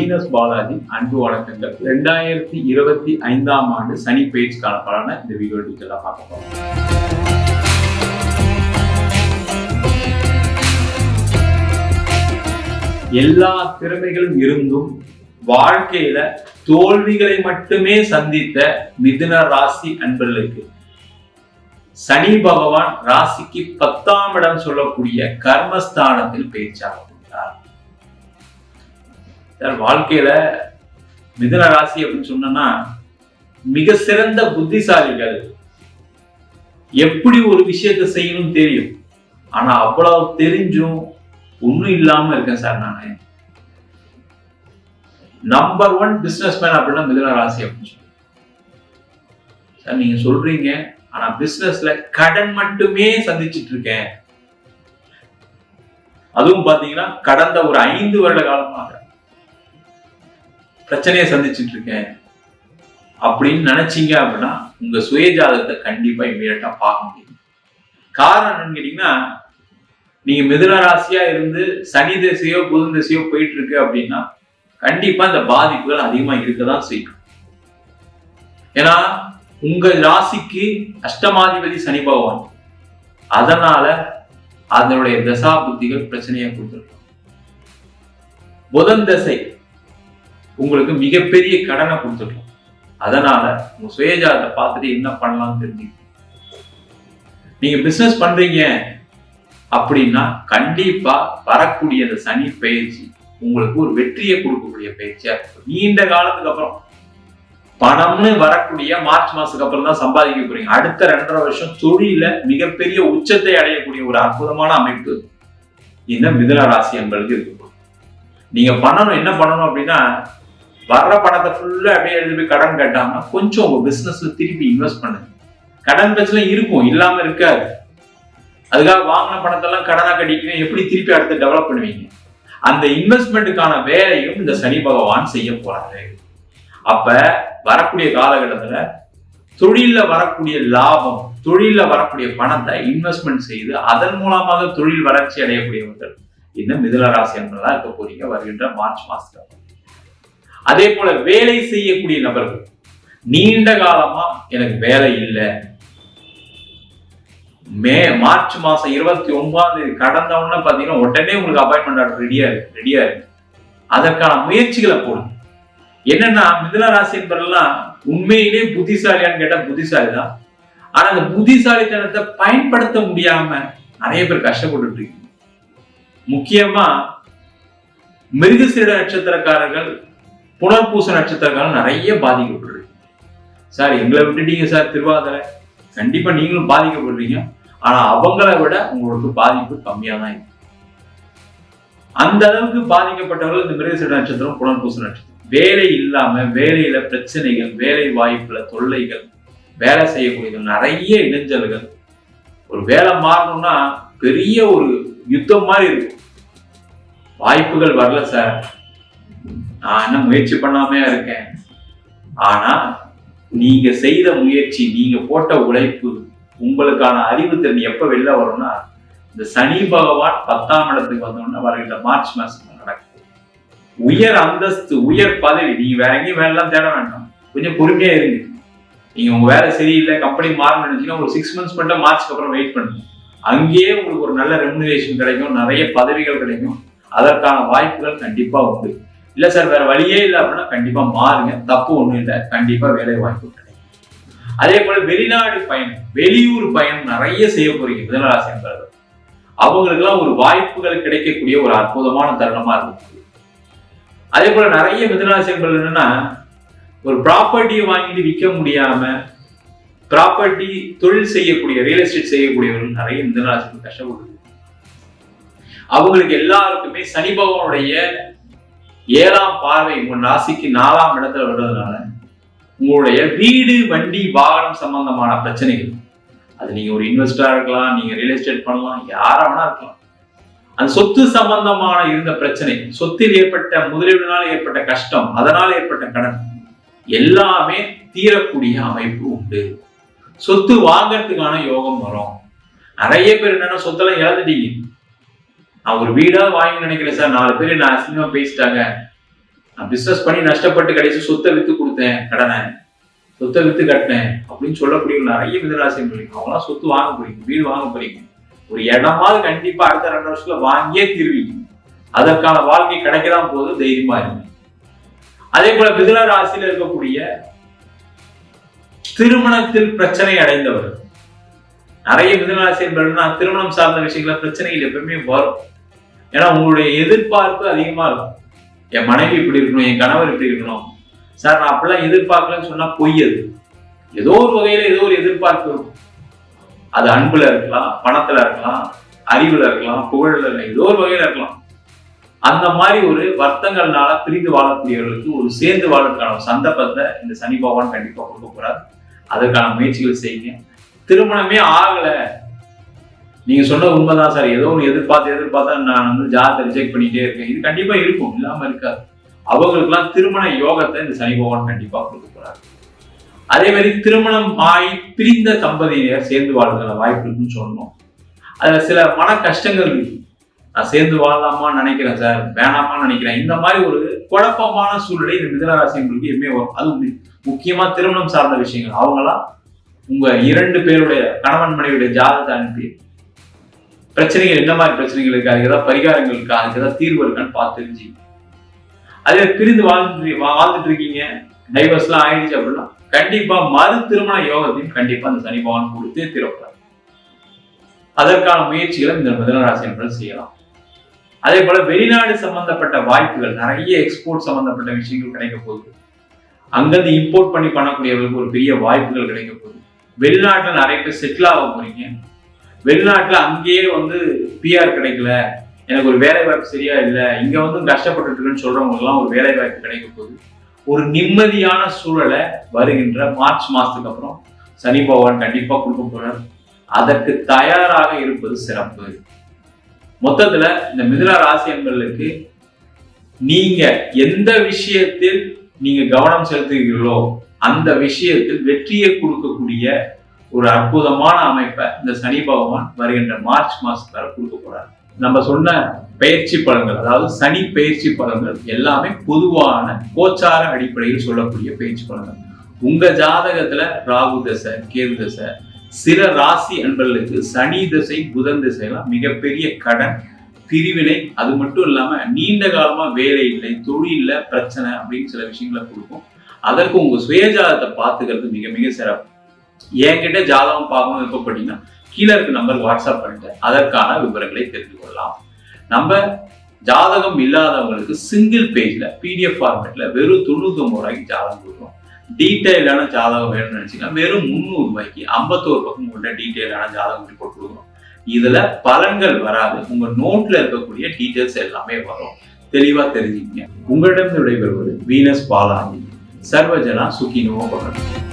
Venus Balaji அன்பு வணக்கங்கள். 2025ஆம் ஆண்டு சனி பெயர்ச்சிக்கான பலனை இந்த வீடியோ டீட்டெயிலாக பார்க்க போறோம். எல்லா திறமைகளும் இருந்தும் வாழ்க்கையில தோல்விகளை மட்டுமே சந்தித்த மிதுன ராசி அன்பர்களுக்கு சனி பகவான் ராசிக்கு 10ஆம் இடம் சொல்லக்கூடிய கர்மஸ்தானத்தில் பேச்சாக கொண்டார். வாழ்க்கையில மிதுன ராசி அப்படின்னு சொன்னா மிக சிறந்த புத்திசாலிகள். எப்படி ஒரு விஷயத்தை செய்யணும் தெரியும், ஆனா அவ்வளவு தெரிஞ்சும் ஒண்ணும் இல்லாம இருக்கேன் சார். நானு நம்பர் 1 பிசினஸ் மேன் அப்படின்னா மிதுன ராசி அப்படின்னு சொல்லுங்க சார். நீங்க சொல்றீங்க, ஆனா பிசினஸ்ல கடன் மட்டுமே சந்திச்சிட்டு இருக்கேன், அதுவும் பாத்தீங்கன்னா கடந்த ஒரு 5 வருட காலமாக பிரச்சனையை சந்திச்சுட்டு இருக்கேன் அப்படின்னு நினைச்சீங்க அப்படின்னா உங்க சுயஜாதகத்தை கண்டிப்பா இமீடியட்டா பார்க்க முடியும். காரணம் என்னன்னு கேட்டீங்கன்னா, நீங்க மிதுன ராசியா இருந்து சனி திசையோ புதன் திசையோ போயிட்டு இருக்கு அப்படின்னா கண்டிப்பா இந்த பாதிப்புகள் அதிகமா இருக்கதான் செய்யும். ஏன்னா உங்க ராசிக்கு அஷ்டமாதிபதி சனி பகவான், அதனால அதனுடைய தசா புத்திகள் பிரச்சனையை கொடுத்துருக்கோம். புதன் தசை உங்களுக்கு மிகப்பெரிய கடனை கொடுத்துருக்கோம். அதனால உங்க சுயஜாதத்தை பார்த்துட்டு என்ன பண்ணலாம்னு தெரிஞ்சுக்க. நீங்க பிசினஸ் பண்றீங்க அப்படின்னா கண்டிப்பா வரக்கூடிய அந்த சனி பயிற்சி உங்களுக்கு ஒரு வெற்றியை கொடுக்கக்கூடிய பயிற்சியா இருக்கும். நீண்ட காலத்துக்கு அப்புறம் பணம்னு வரக்கூடிய மார்ச் மாசத்துக்கு அப்புறம் தான் சம்பாதிக்க போறீங்க. அடுத்த 2.5 வருஷம் தொழில மிகப்பெரிய உச்சத்தை அடையக்கூடிய ஒரு அற்புதமான அமைப்பு இந்த மிதுன ராசி என்பது இருக்கும். நீங்க பண்ணணும், என்ன பண்ணணும் அப்படின்னா, வர்ற பணத்தை ஃபுல்லா அப்படியே எழுதி போய் கடன் கட்டாம கொஞ்சம் உங்க பிசினஸ்ல திருப்பி இன்வெஸ்ட் பண்ணுங்க. கடன் பிரச்சனை இருக்கும், இல்லாம இருக்காது. அதுக்காக வாங்கின பணத்தெல்லாம் கடனா கட்டிட்டு எப்படி திருப்பி அடுத்து டெவலப் பண்ணுவீங்க? அந்த இன்வெஸ்ட்மெண்ட்டுக்கான வேலையும் இந்த சனி பகவான் செய்ய போறாரு. அப்ப வரக்கூடிய காலகட்டத்துல தொழில வரக்கூடிய லாபம், தொழில வரக்கூடிய பணத்தை இன்வெஸ்ட்மெண்ட் செய்து அதன் மூலமாக தொழில் வளர்ச்சி அடையக்கூடியவர்கள் இந்த மிதுன ராசி என்பதா இருக்க போறீங்க வருகின்ற மார்ச் மாசத்துல. அதே போல வேலை செய்யக்கூடிய நபர்கள், நீண்ட காலமா எனக்கு வேலை இல்லை, மார்ச் மாசம் 29ஆம் தேதி கடந்த உடனே பாத்தீங்கன்னா உடனே உங்களுக்கு அப்பாயின்மெண்ட் ஆர்டர் ரெடியா இருக்கு. அதற்கான முயற்சிகளை போடுங்க. என்னன்னா மிதுன ராசி என்பதெல்லாம் உண்மையிலே புத்திசாலியான்னு கேட்டா புத்திசாலி தான். ஆனா அந்த புத்திசாலித்தனத்தை பயன்படுத்த முடியாம நிறைய பேர் கஷ்டப்பட்டு இருக்கீங்க. முக்கியமா மிருகசீரிட நட்சத்திரக்காரர்கள், புனர்பூச நட்சத்திரக்காரர்கள் நிறைய பாதிக்கப்படுறீங்க. சார் எங்களை விட்டுட்டீங்க சார் திருவாதிரை, கண்டிப்பா நீங்களும் பாதிக்கப்படுறீங்க. ஆனா அவங்களை விட உங்களுக்கு பாதிப்பு கம்மியா தான் இருக்கு. அந்த அளவுக்கு பாதிக்கப்பட்டவர்கள் இந்த மிருகசீரிட நட்சத்திரம், புனர்பூச நட்சத்திரம். வேலை இல்லாம, வேலையில பிரச்சனைகள், வேலை வாய்ப்புல தொல்லைகள், வேலை செய்யக்கூடியது நிறைய இடைஞ்சல்கள். ஒரு வேலை மாறணும்னா பெரிய ஒரு யுத்தம் மாதிரி இருக்கும். வாய்ப்புகள் வரல சார், நான் என்ன முயற்சி பண்ணாமையா இருக்கேன். ஆனா நீங்க செய்த முயற்சி, நீங்க போட்ட உழைப்பு, உங்களுக்கான அறிவுத்திறன் எப்ப வெளில வரும்னா இந்த சனி பகவான் 10ஆம் இடத்துக்கு வந்தோம்னா வருகின்ற மார்ச் மாசம் நடக்கும். உயர் அந்தஸ்து, உயர் பதவி. நீங்க வேற எங்கேயும் வேலைலாம் தேட வேண்டாம், கொஞ்சம் பொறுமையா இருங்க. நீங்க உங்க வேலை சரியில்லை, கம்பெனி மாறணும்னு நினைச்சீங்கன்னா ஒரு 6 months மட்டும் மார்ச்க்கு அப்புறம் வெயிட் பண்ணுங்க. அங்கேயே உங்களுக்கு ஒரு நல்ல ரெமுனரேஷன் கிடைக்கும், நிறைய பதவிகள் கிடைக்கும். அதற்கான வாய்ப்புகள் கண்டிப்பா உண்டு. இல்ல சார் வேற வழியே இல்லை அப்படின்னா கண்டிப்பா மாறுங்க, தப்பு ஒண்ணும் இல்லை, கண்டிப்பா வேலை வாய்ப்பு கிடைக்கும். அதே போல வெளிநாடு பயணம், வெளியூர் பயணம் நிறைய செய்ய போறீங்க மிதுன ராசி என்பது. அவங்களுக்கு எல்லாம் ஒரு வாய்ப்புகள் கிடைக்கக்கூடிய ஒரு அற்புதமான தருணமா இருக்கும். அதே போல நிறைய மிதுன ராசி என்பது என்னன்னா, ஒரு ப்ராப்பர்ட்டியை வாங்கிட்டு விற்க முடியாம ப்ராப்பர்ட்டி தொழில் செய்யக்கூடிய, ரியல் எஸ்டேட் செய்யக்கூடியவர்கள் நிறைய மிதுன ராசிக்கு கஷ்டப்படுது. அவங்களுக்கு எல்லாருக்குமே சனி பகவானுடைய 7ஆம் பார்வை உங்க ராசிக்கு 4ஆம் இடத்துல வர்றதுனால உங்களுடைய வீடு, வண்டி, வாகனம் சம்பந்தமான பிரச்சனைகள், அது நீங்க ஒரு இன்வெஸ்டரா இருக்கலாம், நீங்க ரியல் எஸ்டேட் பண்ணலாம், யாரா வேணா இருக்கலாம். அந்த சொத்து சம்பந்தமான இருந்த பிரச்சனை, சொத்தில் ஏற்பட்ட முதலீடுனால ஏற்பட்ட கஷ்டம், அதனால ஏற்பட்ட கடன் எல்லாமே தீரக்கூடிய அமைப்பு உண்டு. சொத்து வாங்கறதுக்கான யோகம் வரும். நிறைய பேர் என்னன்னா சொத்தெல்லாம் இழந்துட்டீங்க. நான் ஒரு வீடா வாங்கி நினைக்கிறேன் சார், 4 பேர் நான் அசிங்கமா பேசிட்டாங்க, நான் பிசினஸ் பண்ணி நஷ்டப்பட்டு கடைசி சொத்தை வித்து கொடுத்தேன், கடனை சொத்தை வித்து கட்டினேன் அப்படின்னு சொல்லக்கூடிய நிறைய மிதுனராசி அன்பர்கள். அவங்களாம் சொத்து வாங்க போறீங்க, வீடு வாங்க போறீங்க, ஒரு இடமாவது கண்டிப்பா அடுத்த 2 வருஷத்துல வாங்கியே தீர்வீங்க. அதற்கான வாழ்க்கை கிடைக்கதான் போது, தைரியமா இருங்க. அதே போல மிதுன ராசியில இருக்கக்கூடிய திருமணத்தில் பிரச்சனை அடைந்தவர், நிறைய மிதுன ராசி என்பவர்கள்னா திருமணம் சார்ந்த விஷயங்கள பிரச்சனைகள் எப்பவுமே வரும். ஏன்னா உங்களுடைய எதிர்பார்ப்பு அதிகமா இருக்கும். என் மனைவி இப்படி இருக்கணும், என் கணவர் இப்படி இருக்கணும். சார் நான் அப்படிலாம் எதிர்பார்க்கலன்னு சொன்னா பொய். அது ஏதோ ஒரு வகையில ஏதோ ஒரு எதிர்பார்ப்பு இருக்கும். அது அன்புல இருக்கலாம், பணத்துல இருக்கலாம், அறிவுல இருக்கலாம், புகழ்ல இருக்கலாம், ஏதோ ஒரு வகையில இருக்கலாம். அந்த மாதிரி ஒரு வருத்தங்கள்னால பிரிந்து வாழக்கூடியவர்களுக்கு ஒரு சேர்ந்து வாழறதுக்கான சந்தர்ப்பத்தை இந்த சனி பகவான் கண்டிப்பா கொடுக்க போறாரு. அதற்கான முயற்சிகள் செய்யுங்க. திருமணமே ஆகல, நீங்க சொன்ன உண்மைதான் சார், ஏதோ ஒன்று எதிர்பார்த்தா நான் வந்து ஜாதகத்தை ரிஜெக்ட் பண்ணிட்டே இருக்கேன், இது கண்டிப்பா இருக்கும், இல்லாம இருக்காது. அவங்களுக்கெல்லாம் திருமண யோகத்தை இந்த சனி பகவான் கண்டிப்பா கொடுக்க போறாரு. அதே மாதிரி திருமணம் ஆகி பிரிந்த தம்பதியினர் சேர்ந்து வாழ்கிற வாய்ப்பு இருக்குன்னு சொல்லணும். அதுல சில மன கஷ்டங்கள் இருக்கு. நான் சேர்ந்து வாழலாமான்னு நினைக்கிறேன் சார், வேணாமான்னு நினைக்கிறேன், இந்த மாதிரி ஒரு குழப்பமான சூழ்நிலை இந்த மிதுனராசிங்களுக்கு எப்பவுமே வரும். அது முக்கியமா திருமணம் சார்ந்த விஷயங்கள். அவங்களாம் உங்க 2 பேருடைய கணவன் மனைவியுடைய ஜாதகத்தை அனுப்பி பிரச்சனைகள் என்ன மாதிரி பிரச்சனைகள் இருக்கு, அதுக்கு ஏதாவது பரிகாரங்கள் இருக்கா, அதுக்கு ஏதாவது தீர்வு இருக்கான்னு பார்த்து தெரிஞ்சுங்க. அதே பிரிந்து வாழ்ந்துட்டு இருக்கீங்க, டைவர்ஸ் எல்லாம் ஆயிடுச்சு அப்படின்னா கண்டிப்பா மறு திருமண யோகத்தையும் கண்டிப்பா அந்த சனி பகவான் கொடுத்தே தீரப்படாது. அதற்கான முயற்சிகளை இந்த மிதுனராசி என்பது செய்யலாம். அதே போல வெளிநாடு சம்பந்தப்பட்ட வாய்ப்புகள், நிறைய எக்ஸ்போர்ட் சம்பந்தப்பட்ட விஷயங்கள் கிடைக்க போகுது. அங்கிருந்து இம்போர்ட் பண்ணி பண்ணக்கூடியவர்களுக்கு ஒரு பெரிய வாய்ப்புகள் கிடைக்க போகுது. வெளிநாட்டுல நிறைய பேர் செட்டில் ஆக போறீங்க. வெளிநாட்டுல அங்கேயே வந்து பிஆர் கிடைக்கல, எனக்கு ஒரு வேலை வாய்ப்பு சரியா இல்லை, இங்க வந்து கஷ்டப்பட்டு இருக்குன்னு சொல்றவங்க எல்லாம் ஒரு வேலை வாய்ப்பு கிடைக்க போகுது. ஒரு நிம்மதியான சூழலை வருகின்ற மார்ச் மாசத்துக்கு அப்புறம் சனி பகவான் கண்டிப்பா கொடுக்க போறார். அதற்கு தயாராக இருப்பது சிறப்பு. மொத்தத்துல இந்த மிதுன ராசி அன்பர்களுக்கு நீங்க எந்த விஷயத்தில் நீங்க கவனம் செலுத்துகிறீர்களோ அந்த விஷயத்தில் வெற்றியை கொடுக்கக்கூடிய ஒரு அற்புதமான அமைப்பை இந்த சனி பகவான் வருகின்ற மார்ச் மாசத்துல கொடுக்க போறாரு. நம்ம சொன்ன பயிற்சி பலன்கள், அதாவது சனி பயிற்சி பலன்கள் எல்லாமே பொதுவான கோச்சார அடிப்படையில் சொல்லக்கூடிய பயிற்சி பலன்கள். உங்க ஜாதகத்துல ராகு தசை, கேது தசை, சில ராசி அன்பர்களுக்கு சனி தசை, புதன் திசைலாம் மிகப்பெரிய கடன், பிரிவினை, அது மட்டும் இல்லாம நீண்ட காலமா வேலை இல்லை, தொழில பிரச்சனை அப்படின்னு சில விஷயங்களை கொடுக்கும். அதற்கு உங்க சுயஜாதகத்தை பார்த்துக்கிறது மிக மிக சிறப்பு. என்கிட்ட ஜாதகம் பார்க்கணும் விருப்பப்பட்டீங்கன்னா கீழே இருக்க நம்பர் வாட்ஸ்அப் பண்ணிட்டு அதற்கான விவரங்களை தெரிந்து கொள்ளலாம். நம்ம ஜாதகம் இல்லாதவங்களுக்கு சிங்கிள் பேஜ்ல பிடிஎஃப் ஃபார்மேட்ல வெறும் 99 ரூபாய்க்கு ஜாதகம் கொடுக்குறோம். டீட்டெயிலான ஜாதகம் வேணும்னு நினைச்சீங்கன்னா வெறும் 300 ரூபாய்க்கு 51 பக்கம் உள்ள டீட்டெயிலான ஜாதகம் ரிப்போர்ட் கொடுக்குறோம். இதுல பலன்கள் வராது, உங்க நோட்ல இருக்கக்கூடிய டீட்டெயில்ஸ் எல்லாமே வரும். தெளிவா தெரிஞ்சுக்கங்க. உங்களிடம் விடைபெறுவது வீனஸ் பாலாஜி. சர்வஜனா சுகினோ பவந்து.